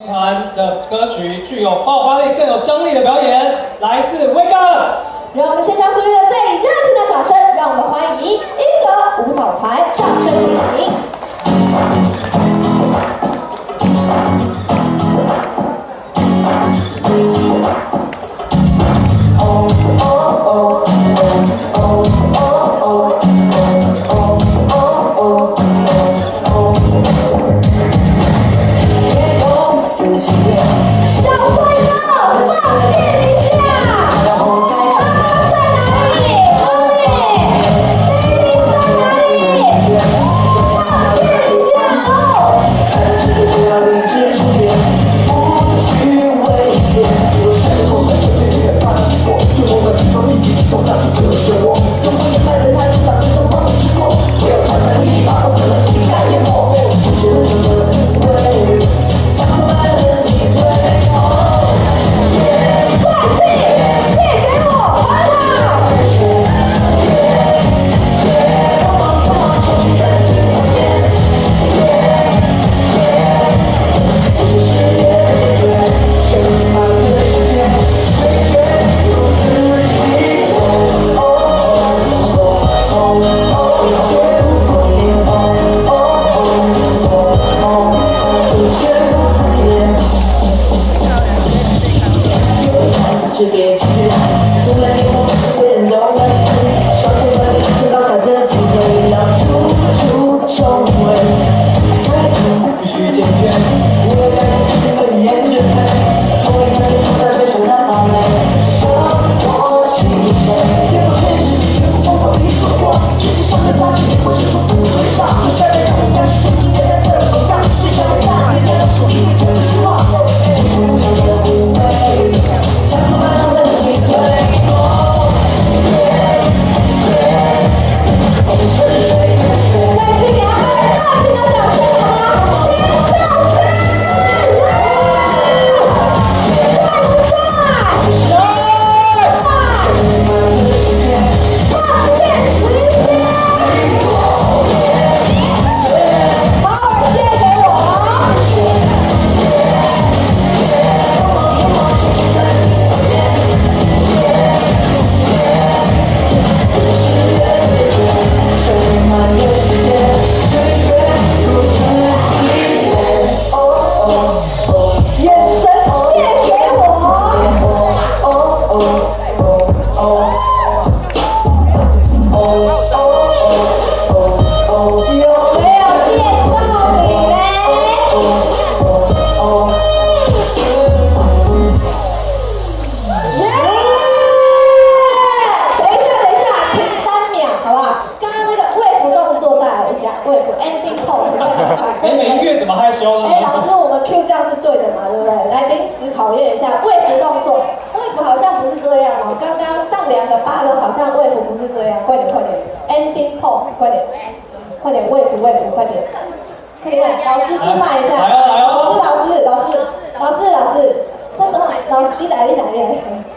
团的歌曲具有爆发力、更有张力的表演，来自 Wake Up。让我们现场所有的最热情的掌声，让我们欢迎英格舞蹈团，掌声欢迎。世界拒绝，突然连我们这些人都问，双手把你牵到下这机会，要突出重围，必须坚决，无论改变之前的语言之配，从未看见出在最深的堡垒，伤我心弦，天不黑日，绝不疯狂比错过，举起上的价值，我始终不退让，最帅的掌门将是曾经也在的膨胀，最强的战略在属于绝不失望，最终上的无畏。没音乐怎么害羞呢？老师，我们 Q 这样是对的嘛，对不对？来临时考验一下卫服动作，卫服好像不是这样哦。刚刚上两个八的，好像卫服不是这样。快点，快点 ，ending pose， 快点，快点，卫服，快点，可以，老师示范一下。来哦，老师，这时候老师，你来。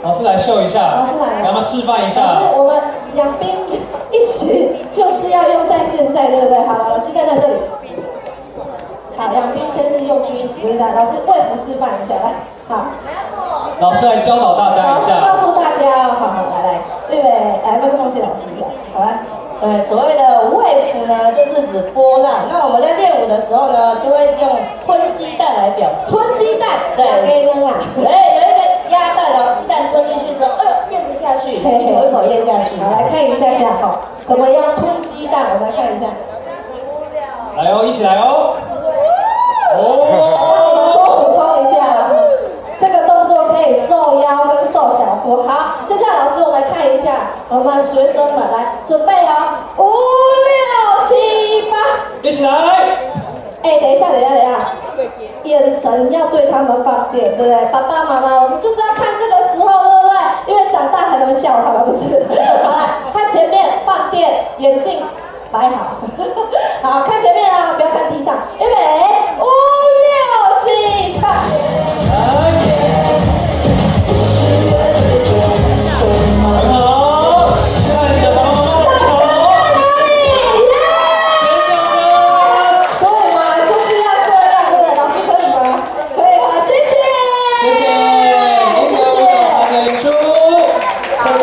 老师来秀一下，老师来，咱们示范一下。老师，我们养兵一时就是要用在现在，对不对？好，老师站在这里。好，养兵千日用君一时，对不对？老师为服示范一下，来，好。老师来教导大家一下。老师告诉大家，好，来，预备，来，麦克风借老师一下，好来。所谓的wave呢，就是指波浪。那我们在练舞的时候呢，就会用吞鸡蛋来表示。吞鸡蛋，对，给扔啦。对，有一个鸭蛋，然后鸡蛋吞进去之后，咽不下去，一口一口咽下去。好，来看一下，好，怎么样吞鸡蛋？我们来看一下。来哦，一起来哦。多补充一下，这个动作可以瘦腰跟瘦小腹。好，接下来老师我们来看一下我们学生们来准备哦，5、6、7、8，一起来。等一下，眼神要对他们放电，对不对？爸爸妈妈，我们就是要看这个时候，对不对？因为长大才能笑他们，不是？好来，看前面放电，眼镜摆好，好看前面啊，不要看地上，预备，5。